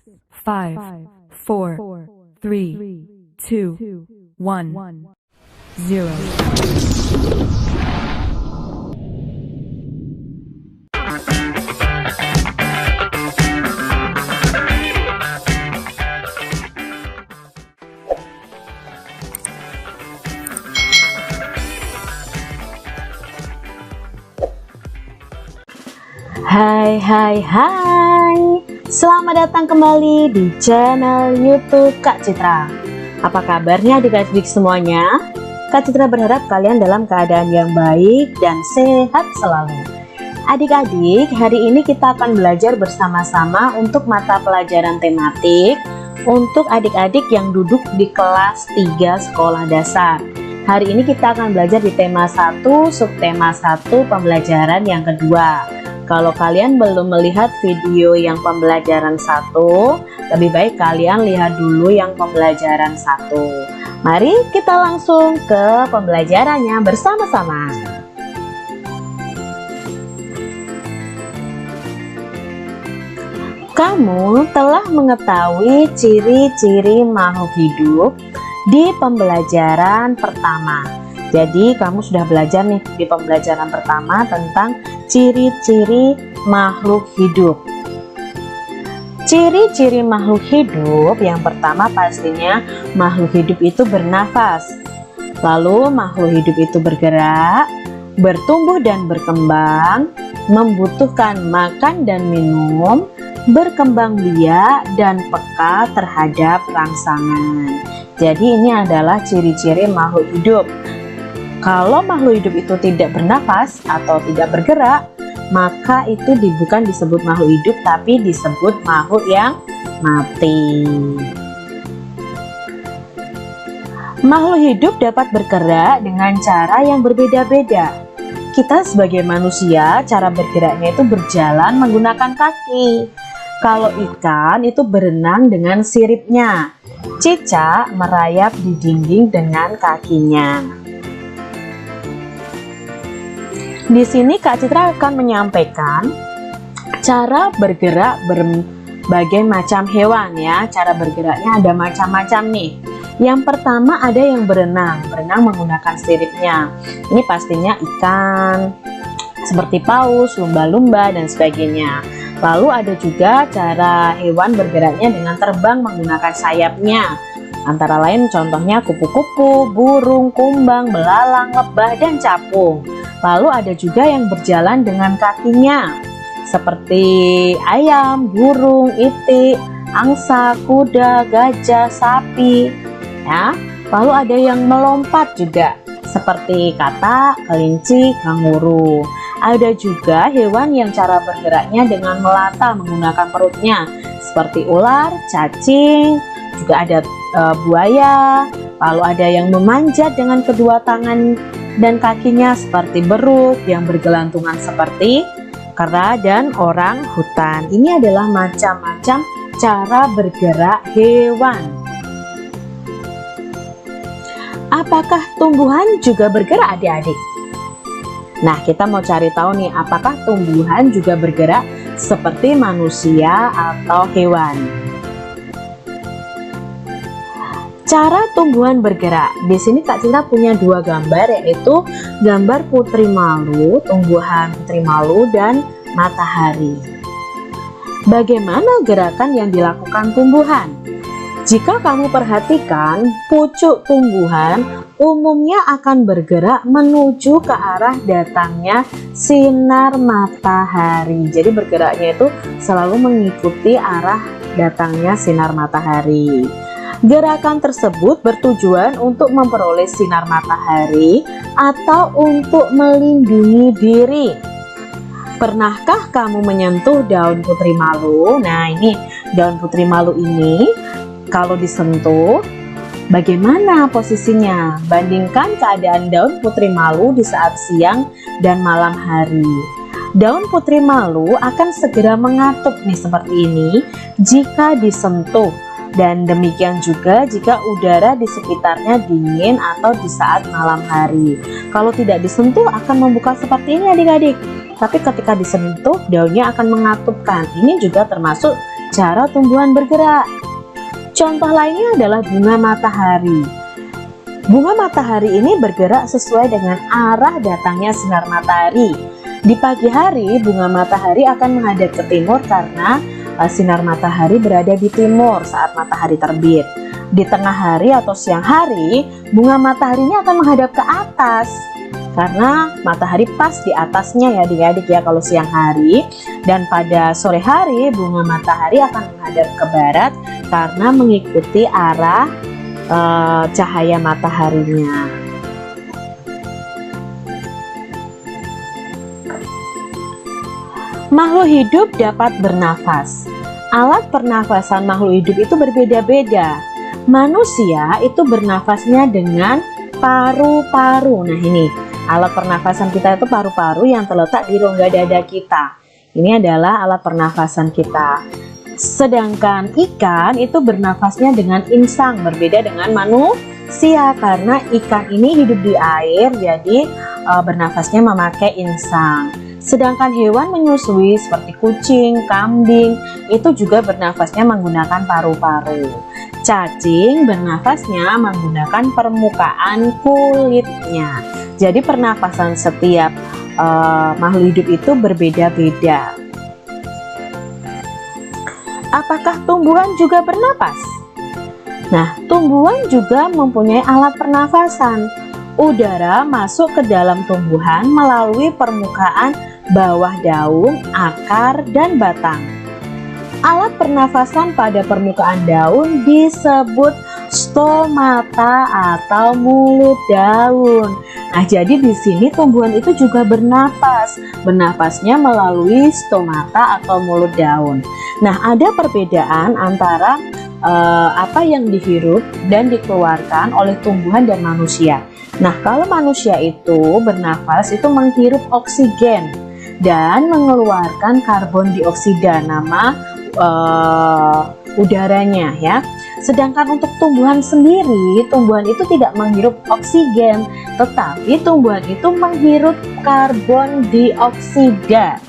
5, 4, 3, 2, 1, 0. Hai, selamat datang kembali di channel YouTube Kak Citra. Apa kabarnya adik-adik semuanya? Kak Citra berharap kalian dalam keadaan yang baik dan sehat selalu. Adik-adik, hari ini kita akan belajar bersama-sama untuk mata pelajaran tematik untuk adik-adik yang duduk di kelas 3 sekolah dasar. Hari ini kita akan belajar di tema 1, subtema 1, pembelajaran yang kedua. Kalau kalian belum melihat video yang pembelajaran 1, lebih baik kalian lihat dulu yang pembelajaran 1. Mari kita langsung ke pembelajarannya bersama-sama. Kamu telah mengetahui ciri-ciri makhluk hidup di pembelajaran pertama. Jadi kamu sudah belajar nih di pembelajaran pertama tentang ciri-ciri makhluk hidup. Ciri-ciri makhluk hidup yang pertama pastinya makhluk hidup itu bernafas. Lalu makhluk hidup itu bergerak, bertumbuh dan berkembang, membutuhkan makan dan minum, berkembang biak dan peka terhadap rangsangan. Jadi ini adalah ciri-ciri makhluk hidup. Kalau makhluk hidup itu tidak bernafas atau tidak bergerak, maka itu bukan disebut makhluk hidup, tapi disebut makhluk yang mati. Makhluk hidup dapat bergerak dengan cara yang berbeda-beda. Kita sebagai manusia, cara bergeraknya itu berjalan menggunakan kaki. Kalau ikan itu berenang dengan siripnya. Cicak merayap di dinding dengan kakinya. Di sini Kak Citra akan menyampaikan cara bergerak berbagai macam hewan ya. Cara bergeraknya ada macam-macam nih. Yang pertama ada yang berenang menggunakan siripnya. Ini pastinya ikan, seperti paus, lumba-lumba dan sebagainya. Lalu ada juga cara hewan bergeraknya dengan terbang menggunakan sayapnya. Antara lain contohnya kupu-kupu, burung, kumbang, belalang, lebah, dan capung. Lalu ada juga yang berjalan dengan kakinya, seperti ayam, burung, itik, angsa, kuda, gajah, sapi. Ya. Lalu ada yang melompat juga, seperti katak, kelinci, kanguru. Ada juga hewan yang cara bergeraknya dengan melata menggunakan perutnya, seperti ular, cacing, juga ada buaya. Lalu ada yang memanjat dengan kedua tangan dan kakinya seperti beruk, yang bergelantungan seperti kera dan orang hutan. Ini adalah macam-macam cara bergerak hewan. Apakah tumbuhan juga bergerak adik-adik? Nah, kita mau cari tahu nih, apakah tumbuhan juga bergerak seperti manusia atau hewan? Cara tumbuhan bergerak. Di sini Kak Citra punya dua gambar, yaitu gambar putri malu, tumbuhan putri malu, dan matahari. Bagaimana gerakan yang dilakukan tumbuhan? Jika kamu perhatikan, pucuk tumbuhan umumnya akan bergerak menuju ke arah datangnya sinar matahari. Jadi bergeraknya itu selalu mengikuti arah datangnya sinar matahari. Gerakan tersebut bertujuan untuk memperoleh sinar matahari atau untuk melindungi diri. Pernahkah kamu menyentuh daun putri malu? Nah, ini daun putri malu ini kalau disentuh, bagaimana posisinya? Bandingkan keadaan daun putri malu di saat siang dan malam hari. Daun putri malu akan segera mengatup nih seperti ini jika disentuh. Dan demikian juga jika udara di sekitarnya dingin atau di saat malam hari. Kalau tidak disentuh akan membuka seperti ini adik-adik. Tapi ketika disentuh daunnya akan mengatupkan. Ini juga termasuk cara tumbuhan bergerak. Contoh lainnya adalah bunga matahari. Bunga matahari ini bergerak sesuai dengan arah datangnya sinar matahari. Di pagi hari, bunga matahari akan menghadap ke timur karena sinar matahari berada di timur saat matahari terbit. Di tengah hari atau siang hari, bunga mataharinya akan menghadap ke atas karena matahari pas di atasnya ya adik-adik ya kalau siang hari. Dan pada sore hari, bunga matahari akan menghadap ke barat karena mengikuti arah cahaya mataharinya. Makhluk hidup dapat bernafas. Alat pernafasan makhluk hidup itu berbeda-beda. Manusia itu bernafasnya dengan paru-paru. Nah ini, alat pernafasan kita itu paru-paru yang terletak di rongga dada kita. Ini adalah alat pernafasan kita. Sedangkan ikan itu bernafasnya dengan insang, berbeda dengan manusia karena ikan ini hidup di air, jadi bernafasnya memakai insang. Sedangkan hewan menyusui seperti kucing, kambing itu juga bernafasnya menggunakan paru-paru. Cacing bernafasnya menggunakan permukaan kulitnya. Jadi pernafasan setiap makhluk hidup itu berbeda-beda. Apakah tumbuhan juga bernapas? Nah, tumbuhan juga mempunyai alat pernafasan. Udara masuk ke dalam tumbuhan melalui permukaan bawah daun, akar, dan batang. Alat pernafasan pada permukaan daun disebut stomata atau mulut daun. Nah, jadi di sini tumbuhan itu juga bernapas. Bernapasnya melalui stomata atau mulut daun. Nah, ada perbedaan antara apa yang dihirup dan dikeluarkan oleh tumbuhan dan manusia. Nah, kalau manusia itu bernafas itu menghirup oksigen dan mengeluarkan karbon dioksida, nama udaranya ya. Sedangkan untuk tumbuhan sendiri, tumbuhan itu tidak menghirup oksigen, tetapi tumbuhan itu menghirup karbon dioksida.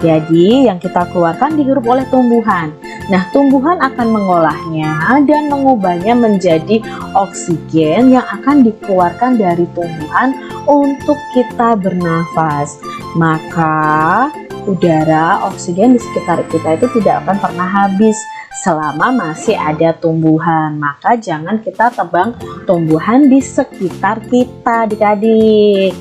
Jadi yang kita keluarkan dihirup oleh tumbuhan. Nah, tumbuhan akan mengolahnya dan mengubahnya menjadi oksigen yang akan dikeluarkan dari tumbuhan untuk kita bernafas. Maka udara, oksigen di sekitar kita itu tidak akan pernah habis selama masih ada tumbuhan. Maka jangan kita tebang tumbuhan di sekitar kita, adik-adik.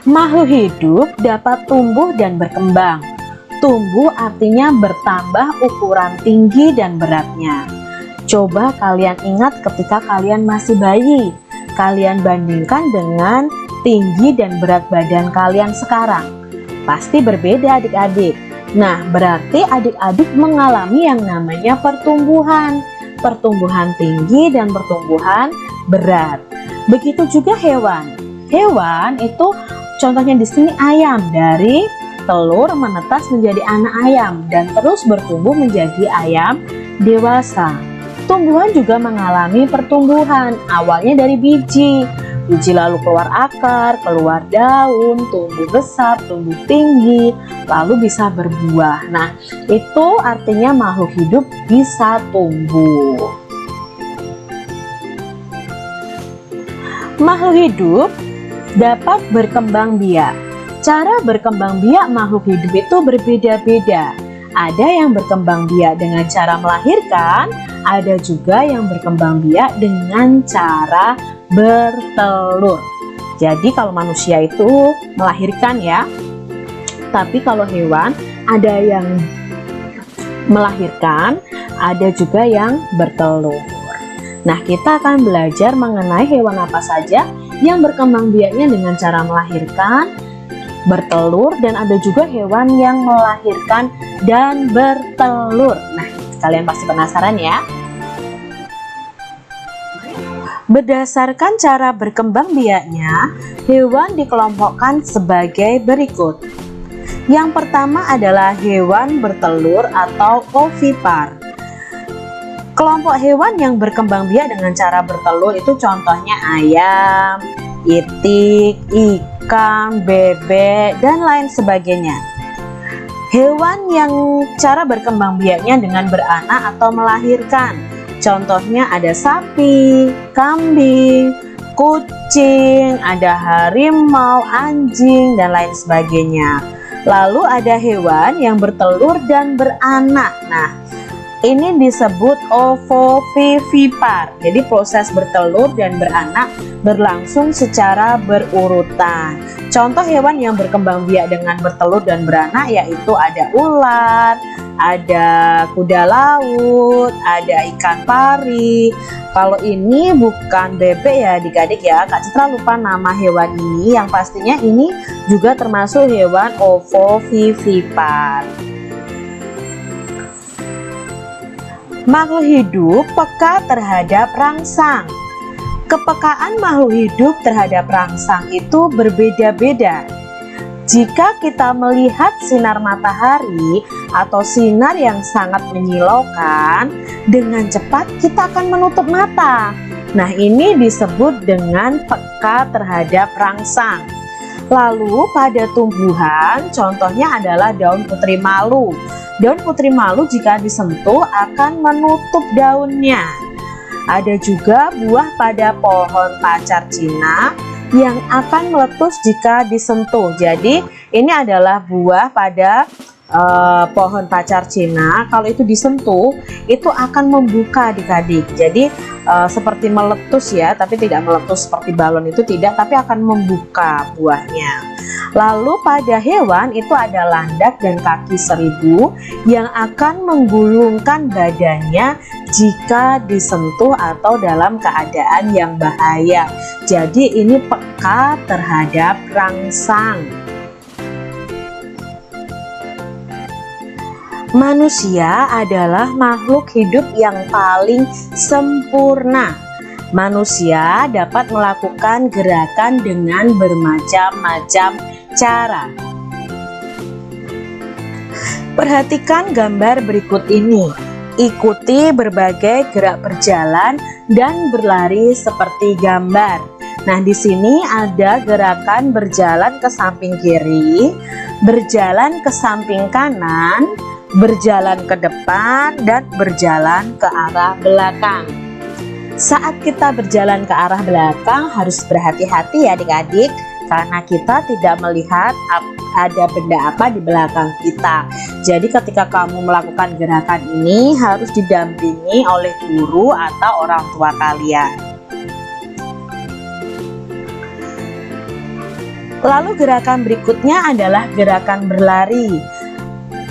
Makhluk hidup dapat tumbuh dan berkembang. Tumbuh artinya bertambah ukuran tinggi dan beratnya. Coba kalian ingat ketika kalian masih bayi. Kalian bandingkan dengan tinggi dan berat badan kalian sekarang. Pasti berbeda adik-adik. Nah, berarti adik-adik mengalami yang namanya pertumbuhan. Pertumbuhan tinggi dan pertumbuhan berat. Begitu juga hewan. Hewan itu contohnya di sini ayam, dari telur menetas menjadi anak ayam dan terus bertumbuh menjadi ayam dewasa. Tumbuhan juga mengalami pertumbuhan, awalnya dari biji. Biji lalu keluar akar, keluar daun, tumbuh besar, tumbuh tinggi, lalu bisa berbuah. Nah, itu artinya makhluk hidup bisa tumbuh. Makhluk hidup dapat berkembang biak. Cara berkembang biak makhluk hidup itu berbeda-beda. Ada yang berkembang biak dengan cara melahirkan, ada juga yang berkembang biak dengan cara bertelur. Jadi kalau manusia itu melahirkan ya, tapi kalau hewan ada yang melahirkan, ada juga yang bertelur. Nah, kita akan belajar mengenai hewan apa saja yang berkembang biaknya dengan cara melahirkan, bertelur, dan ada juga hewan yang melahirkan dan bertelur. Nah, kalian pasti penasaran ya. Berdasarkan cara berkembang biaknya, hewan dikelompokkan sebagai berikut. Yang pertama adalah hewan bertelur atau ovipar. Kelompok hewan yang berkembang biak dengan cara bertelur itu contohnya ayam, itik, ikan, bebek, dan lain sebagainya. Hewan yang cara berkembang biaknya dengan beranak atau melahirkan. Contohnya ada sapi, kambing, kucing, ada harimau, anjing, dan lain sebagainya. Lalu ada hewan yang bertelur dan beranak. Nah, ini disebut ovovivipar. Jadi proses bertelur dan beranak berlangsung secara berurutan. Contoh hewan yang berkembang biak dengan bertelur dan beranak yaitu ada ular, ada kuda laut, ada ikan pari. Kalau ini bukan bebek ya adik-adik ya, Kak Citra lupa nama hewan ini, yang pastinya ini juga termasuk hewan ovovivipar. Makhluk hidup peka terhadap rangsang. Kepekaan makhluk hidup terhadap rangsang itu berbeda-beda. Jika kita melihat sinar matahari atau sinar yang sangat menyilaukan, dengan cepat kita akan menutup mata. Nah, ini disebut dengan peka terhadap rangsang. Lalu pada tumbuhan, contohnya adalah daun putri malu. Daun putri malu jika disentuh akan menutup daunnya. Ada juga buah pada pohon pacar Cina yang akan meletus jika disentuh. Jadi ini adalah buah pada pohon pacar Cina. Kalau itu disentuh itu akan membuka adik-adik. Jadi seperti meletus ya, tapi tidak meletus seperti balon itu tidak, tapi akan membuka buahnya. Lalu pada hewan itu ada landak dan kaki seribu yang akan menggulungkan badannya jika disentuh atau dalam keadaan yang bahaya. Jadi ini peka terhadap rangsang. Manusia adalah makhluk hidup yang paling sempurna. Manusia dapat melakukan gerakan dengan bermacam-macam cara. Perhatikan gambar berikut ini. Ikuti berbagai gerak berjalan dan berlari seperti gambar. Nah, di sini ada gerakan berjalan ke samping kiri, berjalan ke samping kanan, berjalan ke depan, dan berjalan ke arah belakang. Saat kita berjalan ke arah belakang harus berhati-hati ya adik-adik, karena kita tidak melihat ada benda apa di belakang kita. Jadi ketika kamu melakukan gerakan ini harus didampingi oleh guru atau orang tua kalian. Lalu gerakan berikutnya adalah gerakan berlari.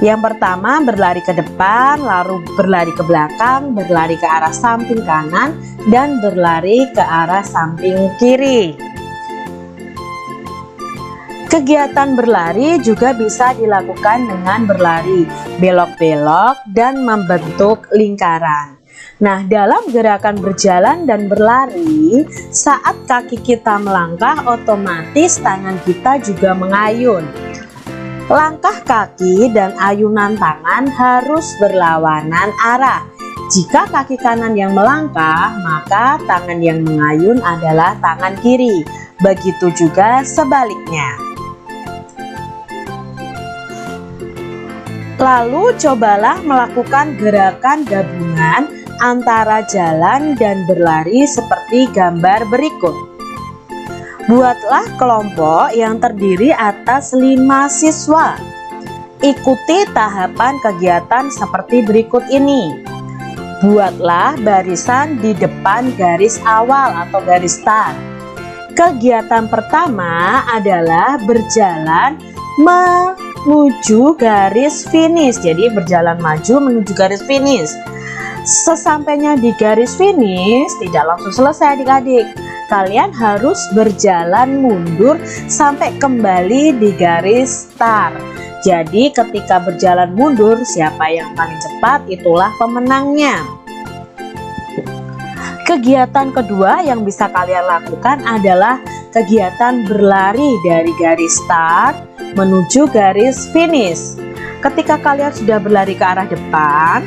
Yang pertama berlari ke depan, lalu berlari ke belakang, berlari ke arah samping kanan, dan berlari ke arah samping kiri. Kegiatan berlari juga bisa dilakukan dengan berlari belok-belok dan membentuk lingkaran. Nah, dalam gerakan berjalan dan berlari, saat kaki kita melangkah, otomatis tangan kita juga mengayun. Langkah kaki dan ayunan tangan harus berlawanan arah. Jika kaki kanan yang melangkah, maka tangan yang mengayun adalah tangan kiri. Begitu juga sebaliknya. Lalu cobalah melakukan gerakan gabungan antara jalan dan berlari seperti gambar berikut. Buatlah kelompok yang terdiri atas 5 siswa. Ikuti tahapan kegiatan seperti berikut ini. Buatlah barisan di depan garis awal atau garis start. Kegiatan pertama adalah berjalan menuju garis finish. Jadi berjalan maju menuju garis finish. Sesampainya di garis finish tidak langsung selesai adik-adik. Kalian harus berjalan mundur sampai kembali di garis start. Jadi ketika berjalan mundur, siapa yang paling cepat itulah pemenangnya. Kegiatan kedua yang bisa kalian lakukan adalah kegiatan berlari dari garis start menuju garis finish. Ketika kalian sudah berlari ke arah depan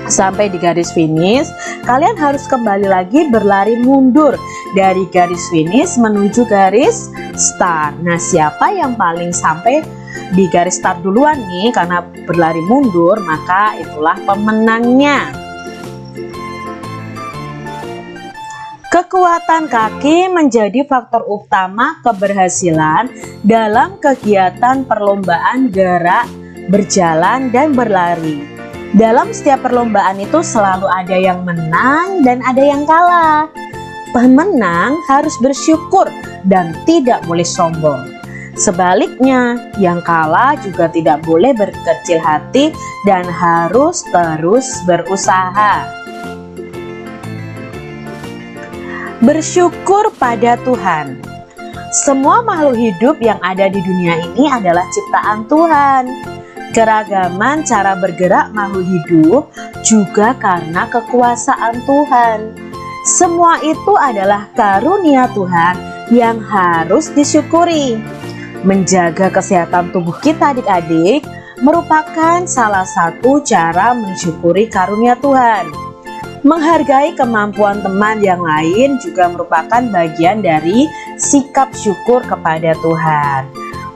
sampai di garis finish, kalian harus kembali lagi berlari mundur dari garis finish menuju garis start. Nah, siapa yang paling sampai di garis start duluan nih karena berlari mundur, maka itulah pemenangnya. Kekuatan kaki menjadi faktor utama keberhasilan dalam kegiatan perlombaan gerak, berjalan, dan berlari. Dalam setiap perlombaan itu selalu ada yang menang dan ada yang kalah. Pemenang harus bersyukur dan tidak boleh sombong. Sebaliknya, yang kalah juga tidak boleh berkecil hati dan harus terus berusaha. Bersyukur pada Tuhan. Semua makhluk hidup yang ada di dunia ini adalah ciptaan Tuhan. Keragaman cara bergerak makhluk hidup juga karena kekuasaan Tuhan. Semua itu adalah karunia Tuhan yang harus disyukuri. Menjaga kesehatan tubuh kita adik-adik merupakan salah satu cara mensyukuri karunia Tuhan. Menghargai kemampuan teman yang lain juga merupakan bagian dari sikap syukur kepada Tuhan.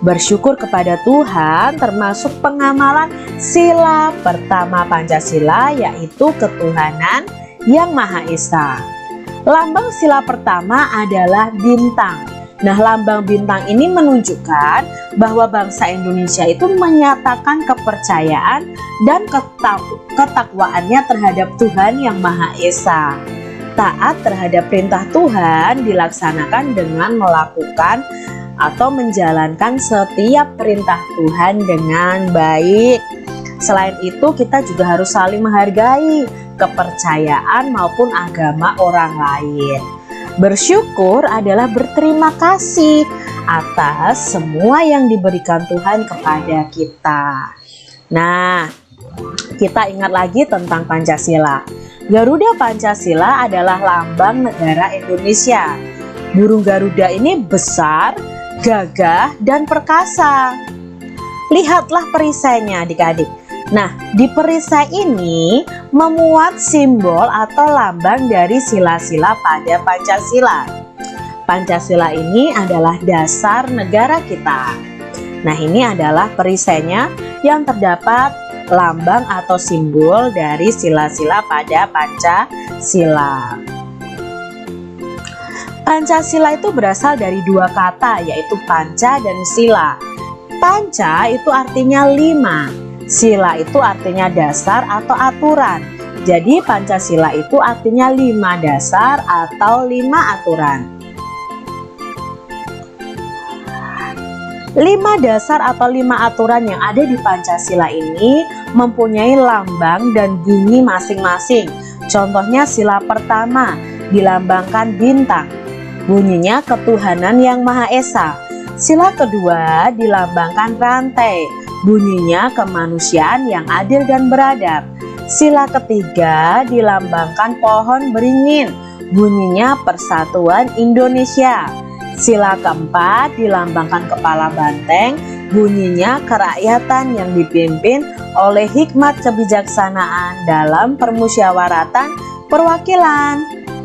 Bersyukur kepada Tuhan termasuk pengamalan sila pertama Pancasila, yaitu ketuhanan yang Maha Esa. Lambang sila pertama adalah bintang. Nah, lambang bintang ini menunjukkan bahwa bangsa Indonesia itu menyatakan kepercayaan dan ketakwaannya terhadap Tuhan yang Maha Esa. Taat terhadap perintah Tuhan dilaksanakan dengan melakukan atau menjalankan setiap perintah Tuhan dengan baik. Selain itu, kita juga harus saling menghargai kepercayaan maupun agama orang lain. Bersyukur adalah berterima kasih atas semua yang diberikan Tuhan kepada kita. Nah, kita ingat lagi tentang Pancasila. Garuda Pancasila adalah lambang negara Indonesia. Burung Garuda ini besar, gagah, dan perkasa. Lihatlah perisainya adik-adik. Nah, di perisai ini memuat simbol atau lambang dari sila-sila pada Pancasila. Pancasila ini adalah dasar negara kita. Nah, ini adalah perisainya yang terdapat lambang atau simbol dari sila-sila pada Pancasila. Pancasila itu berasal dari dua kata, yaitu panca dan sila. Panca itu artinya 5. Sila itu artinya dasar atau aturan. Jadi Pancasila itu artinya 5 dasar atau 5 aturan. 5 dasar atau 5 aturan yang ada di Pancasila ini mempunyai lambang dan bunyi masing-masing. Contohnya sila pertama dilambangkan bintang, bunyinya ketuhanan yang Maha Esa. Sila kedua dilambangkan rantai, bunyinya kemanusiaan yang adil dan beradab. Sila ketiga dilambangkan pohon beringin, bunyinya persatuan Indonesia. Sila keempat dilambangkan kepala banteng, bunyinya kerakyatan yang dipimpin oleh hikmat kebijaksanaan dalam permusyawaratan perwakilan.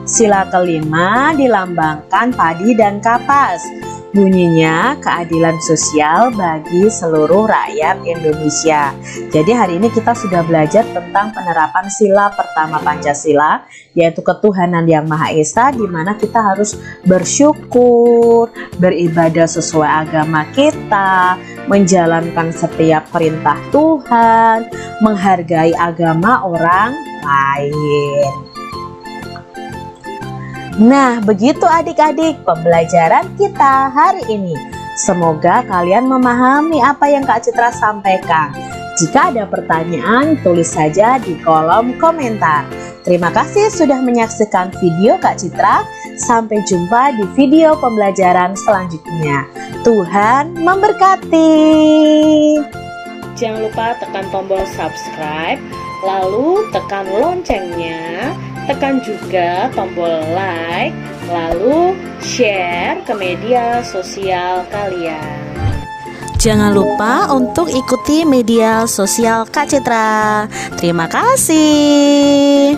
Sila kelima dilambangkan padi dan kapas, bunyinya keadilan sosial bagi seluruh rakyat Indonesia. Jadi hari ini kita sudah belajar tentang penerapan sila pertama Pancasila, yaitu ketuhanan yang Maha Esa, di mana kita harus bersyukur, beribadah sesuai agama kita, menjalankan setiap perintah Tuhan, menghargai agama orang lain. Nah, begitu adik-adik pembelajaran kita hari ini. Semoga kalian memahami apa yang Kak Citra sampaikan. Jika ada pertanyaan, tulis saja di kolom komentar. Terima kasih sudah menyaksikan video Kak Citra. Sampai jumpa di video pembelajaran selanjutnya. Tuhan memberkati. Jangan lupa tekan tombol subscribe, lalu tekan loncengnya. Tekan juga tombol like, lalu share ke media sosial kalian. Jangan lupa untuk ikuti media sosial Kak Citra. Terima kasih.